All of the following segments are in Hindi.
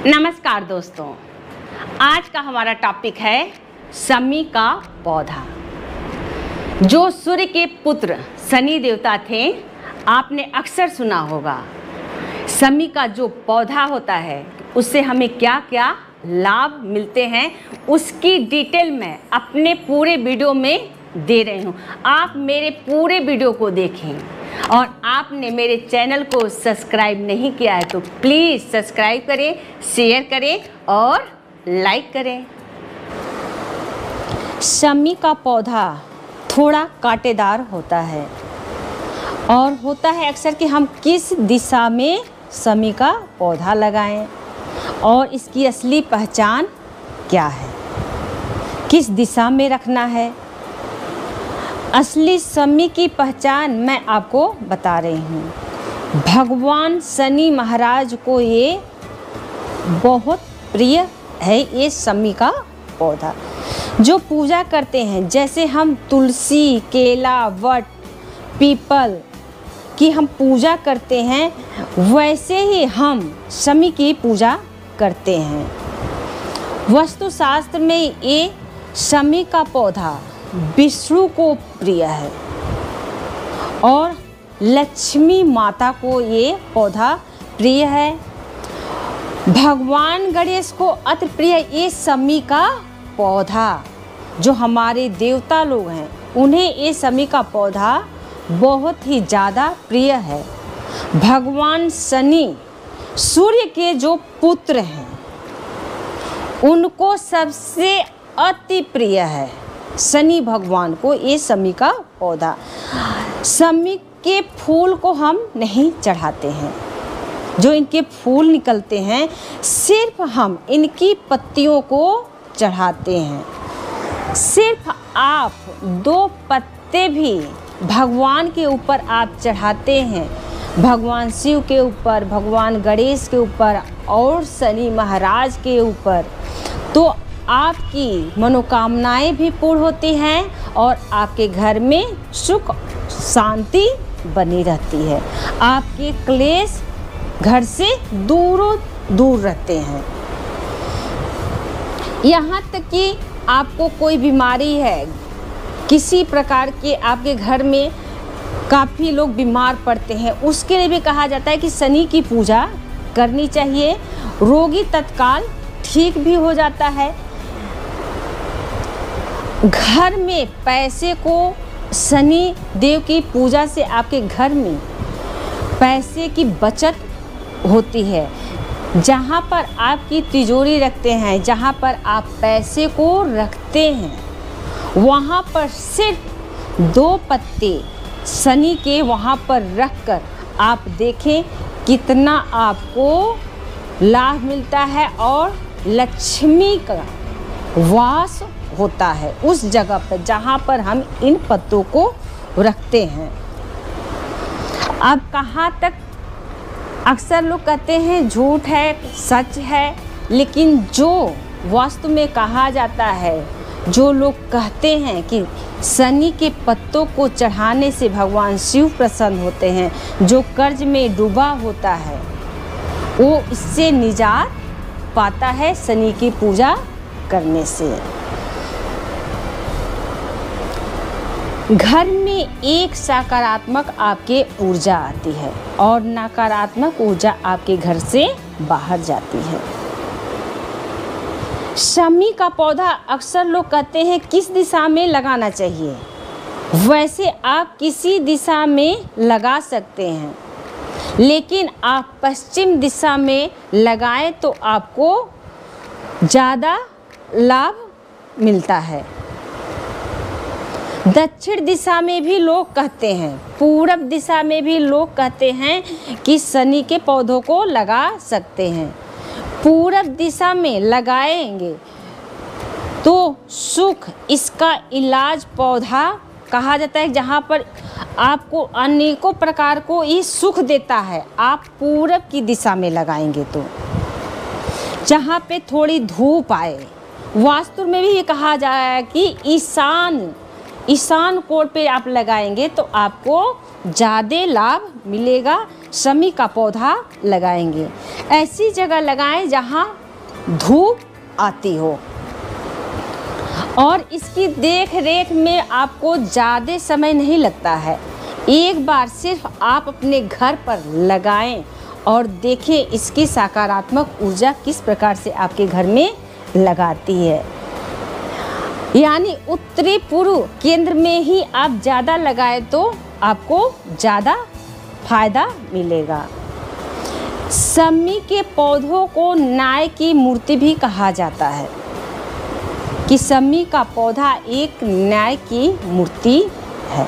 नमस्कार दोस्तों, आज का हमारा टॉपिक है शमी का पौधा। जो सूर्य के पुत्र शनि देवता थे, आपने अक्सर सुना होगा। शमी का जो पौधा होता है उससे हमें क्या क्या लाभ मिलते हैं, उसकी डिटेल में अपने पूरे वीडियो में दे रही हूँ। आप मेरे पूरे वीडियो को देखें और आपने मेरे चैनल को सब्सक्राइब नहीं किया है तो प्लीज़ सब्सक्राइब करें, शेयर करें और लाइक करें। शमी का पौधा थोड़ा कांटेदार होता है और होता है अक्सर कि हम किस दिशा में शमी का पौधा लगाएं और इसकी असली पहचान क्या है, किस दिशा में रखना है। असली शमी की पहचान मैं आपको बता रही हूँ। भगवान शनि महाराज को ये बहुत प्रिय है, ये शमी का पौधा जो पूजा करते हैं। जैसे हम तुलसी, केला, वट, पीपल की हम पूजा करते हैं, वैसे ही हम शमी की पूजा करते हैं। वास्तुशास्त्र में ये शमी का पौधा विष्णु को प्रिय है और लक्ष्मी माता को ये पौधा प्रिय है। भगवान गणेश को अति प्रिय ये शमी का पौधा। जो हमारे देवता लोग हैं उन्हें ये शमी का पौधा बहुत ही ज़्यादा प्रिय है। भगवान शनि सूर्य के जो पुत्र हैं उनको सबसे अति प्रिय है शनि भगवान को ये शमी का पौधा। शमी के फूल को हम नहीं चढ़ाते हैं, जो इनके फूल निकलते हैं सिर्फ हम इनकी पत्तियों को चढ़ाते हैं। सिर्फ आप 2 पत्ते भी भगवान के ऊपर आप चढ़ाते हैं, भगवान शिव के ऊपर, भगवान गणेश के ऊपर और शनि महाराज के ऊपर, तो आपकी मनोकामनाएं भी पूर्ण होती हैं और आपके घर में सुख शांति बनी रहती है। आपके क्लेश घर से दूरों दूर रहते हैं। यहाँ तक कि आपको कोई बीमारी है, किसी प्रकार के आपके घर में काफ़ी लोग बीमार पड़ते हैं, उसके लिए भी कहा जाता है कि शनि की पूजा करनी चाहिए। रोगी तत्काल ठीक भी हो जाता है। घर में पैसे को शनि देव की पूजा से आपके घर में पैसे की बचत होती है। जहाँ पर आपकी तिजोरी रखते हैं, जहाँ पर आप पैसे को रखते हैं, वहाँ पर सिर्फ 2 पत्ते शनि के वहाँ पर रखकर आप देखें कितना आपको लाभ मिलता है और लक्ष्मी का वास होता है उस जगह पर जहाँ पर हम इन पत्तों को रखते हैं। अब कहाँ तक अक्सर लोग कहते हैं झूठ है, सच है, लेकिन जो वास्तु में कहा जाता है, जो लोग कहते हैं कि शनि के पत्तों को चढ़ाने से भगवान शिव प्रसन्न होते हैं, जो कर्ज में डूबा होता है वो इससे निजात पाता है शनि की पूजा करने से। घर में एक सकारात्मक आपके ऊर्जा आती है और नकारात्मक ऊर्जा आपके घर से बाहर जाती है। शमी का पौधा अक्सर लोग कहते हैं किस दिशा में लगाना चाहिए। वैसे आप किसी दिशा में लगा सकते हैं, लेकिन आप पश्चिम दिशा में लगाएं तो आपको ज़्यादा लाभ मिलता है। दक्षिण दिशा में भी लोग कहते हैं, पूरब दिशा में भी लोग कहते हैं कि शनि के पौधों को लगा सकते हैं। पूरब दिशा में लगाएंगे तो सुख, इसका इलाज पौधा कहा जाता है, जहाँ पर आपको अनेकों प्रकार को ये सुख देता है। आप पूरब की दिशा में लगाएंगे तो जहाँ पे थोड़ी धूप आए। वास्तु में भी ये कहा जाए है कि ईशान कोण पे आप लगाएंगे तो आपको ज़्यादा लाभ मिलेगा, शमी का पौधा लगाएंगे, ऐसी जगह लगाएं जहाँ धूप आती हो। और इसकी देख रेख में आपको ज़्यादा समय नहीं लगता है। एक बार सिर्फ आप अपने घर पर लगाएं और देखें इसकी सकारात्मक ऊर्जा किस प्रकार से आपके घर में लगाती है। यानी उत्तरी पूर्व केंद्र में ही आप ज़्यादा लगाएं तो आपको ज़्यादा फायदा मिलेगा। शमी के पौधों को न्याय की मूर्ति भी कहा जाता है कि शमी का पौधा एक न्याय की मूर्ति है।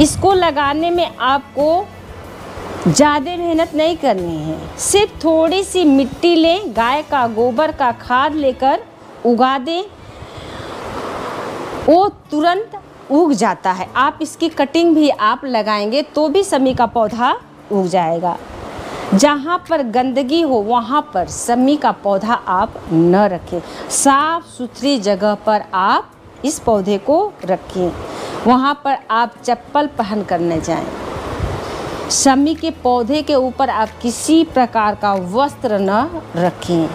इसको लगाने में आपको ज़्यादा मेहनत नहीं करनी है, सिर्फ थोड़ी सी मिट्टी लें, गाय का गोबर का खाद लेकर उगा दें, वो तुरंत उग जाता है। आप इसकी कटिंग भी आप लगाएंगे तो भी शमी का पौधा उग जाएगा। जहाँ पर गंदगी हो वहाँ पर शमी का पौधा आप न रखें, साफ सुथरी जगह पर आप इस पौधे को रखें, वहाँ पर आप चप्पल पहन कर न जाएं। शमी के पौधे के ऊपर आप किसी प्रकार का वस्त्र न रखें।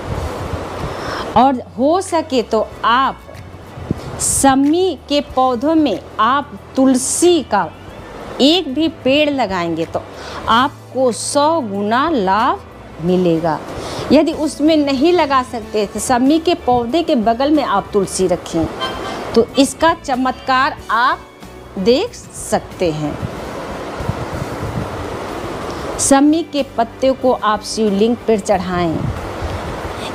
और हो सके तो आप शमी के पौधों में आप तुलसी का एक भी पेड़ लगाएंगे तो आपको 100 गुना लाभ मिलेगा। यदि उसमें नहीं लगा सकते तो शमी के पौधे के बगल में आप तुलसी रखें तो इसका चमत्कार आप देख सकते हैं। शमी के पत्ते को आप शिवलिंग पर चढ़ाएं।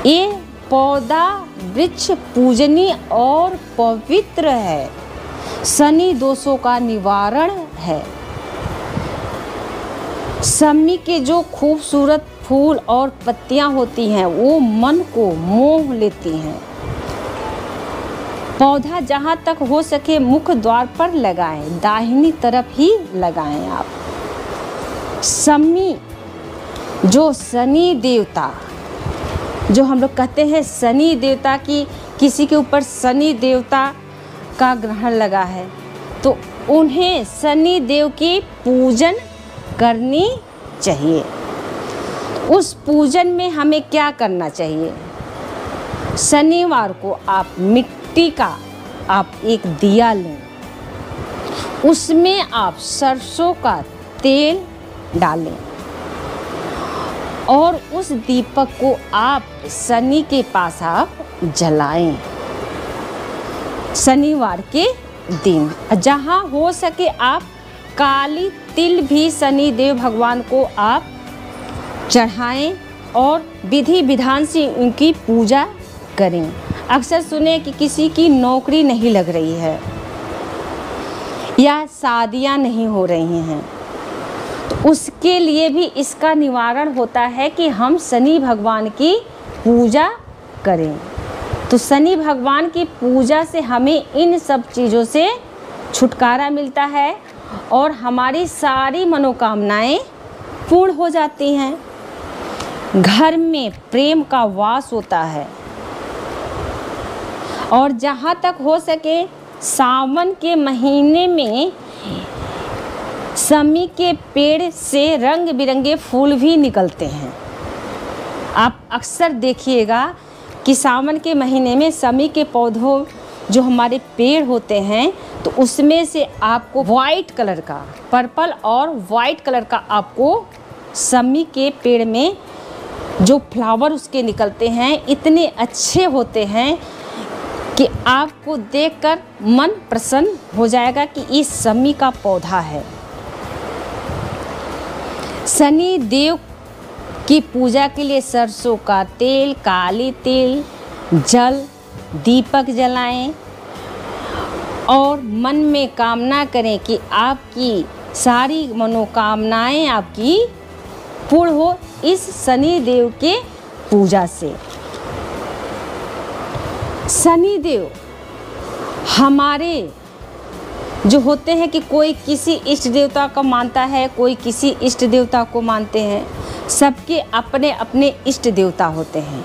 ये पौधा वृक्ष पूजनीय और पवित्र है, शनि दोषों का निवारण है। शमी के जो खूबसूरत फूल और पत्तियां होती हैं वो मन को मोह लेती हैं। पौधा जहाँ तक हो सके मुख्य द्वार पर लगाएं, दाहिनी तरफ ही लगाएं आप। शमी जो शनि देवता, जो हम लोग कहते हैं शनि देवता की, किसी के ऊपर शनि देवता का ग्रहण लगा है तो उन्हें शनि देव की पूजन करनी चाहिए। उस पूजन में हमें क्या करना चाहिए? शनिवार को आप मिट्टी का आप एक दिया लें, उसमें आप सरसों का तेल डालें और उस दीपक को आप शनि के पास आप जलाएं शनिवार के दिन। जहाँ हो सके आप काली तिल भी शनि देव भगवान को आप चढ़ाएं और विधि विधान से उनकी पूजा करें। अक्सर सुने कि किसी की नौकरी नहीं लग रही है या शादियां नहीं हो रही हैं तो उसके लिए भी इसका निवारण होता है कि हम शनि भगवान की पूजा करें। तो शनि भगवान की पूजा से हमें इन सब चीज़ों से छुटकारा मिलता है और हमारी सारी मनोकामनाएं पूर्ण हो जाती हैं। घर में प्रेम का वास होता है और जहाँ तक हो सके सावन के महीने में शमी के पेड़ से रंग बिरंगे फूल भी निकलते हैं। आप अक्सर देखिएगा कि सावन के महीने में शमी के पौधों जो हमारे पेड़ होते हैं तो उसमें से आपको वाइट कलर का, पर्पल और वाइट कलर का आपको शमी के पेड़ में जो फ्लावर उसके निकलते हैं इतने अच्छे होते हैं कि आपको देखकर मन प्रसन्न हो जाएगा कि ये शमी का पौधा है। शनि देव की पूजा के लिए सरसों का तेल, काली तिल, जल, दीपक जलाएं और मन में कामना करें कि आपकी सारी मनोकामनाएं आपकी पूर्ण हो इस शनि देव के पूजा से। शनि देव हमारे जो होते हैं कि कोई किसी इष्ट देवता को मानता है, कोई किसी इष्ट देवता को मानते हैं, सबके अपने अपने इष्ट देवता होते हैं।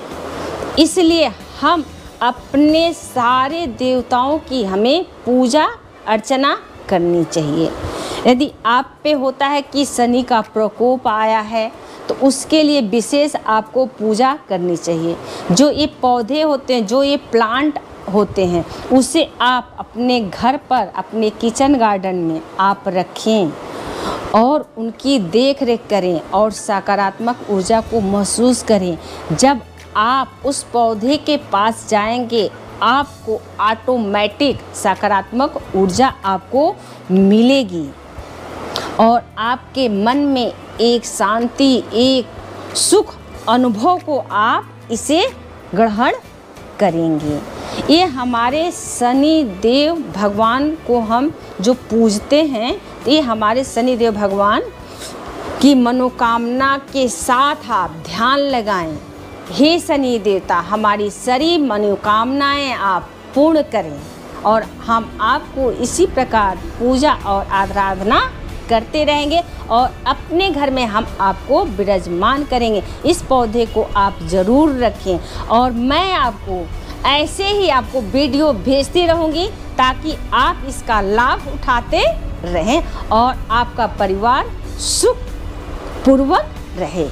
इसलिए हम अपने सारे देवताओं की हमें पूजा अर्चना करनी चाहिए। यदि आप पे होता है कि शनि का प्रकोप आया है तो उसके लिए विशेष आपको पूजा करनी चाहिए। जो ये पौधे होते हैं, जो ये प्लांट होते हैं, उसे आप अपने घर पर, अपने किचन गार्डन में आप रखें और उनकी देख रेख करें और सकारात्मक ऊर्जा को महसूस करें। जब आप उस पौधे के पास जाएंगे, आपको ऑटोमेटिक सकारात्मक ऊर्जा आपको मिलेगी और आपके मन में एक शांति, एक सुख अनुभव को आप इसे ग्रहण करेंगे। ये हमारे शनि देव भगवान को हम जो पूजते हैं, ये हमारे शनि देव भगवान की मनोकामना के साथ आप ध्यान लगाएं। हे शनि देवता, हमारी सारी मनोकामनाएं आप पूर्ण करें और हम आपको इसी प्रकार पूजा और आराधना करते रहेंगे और अपने घर में हम आपको विराजमान करेंगे। इस पौधे को आप ज़रूर रखें और मैं आपको ऐसे ही आपको वीडियो भेजती रहूँगी ताकि आप इसका लाभ उठाते रहें और आपका परिवार सुखपूर्वक रहे।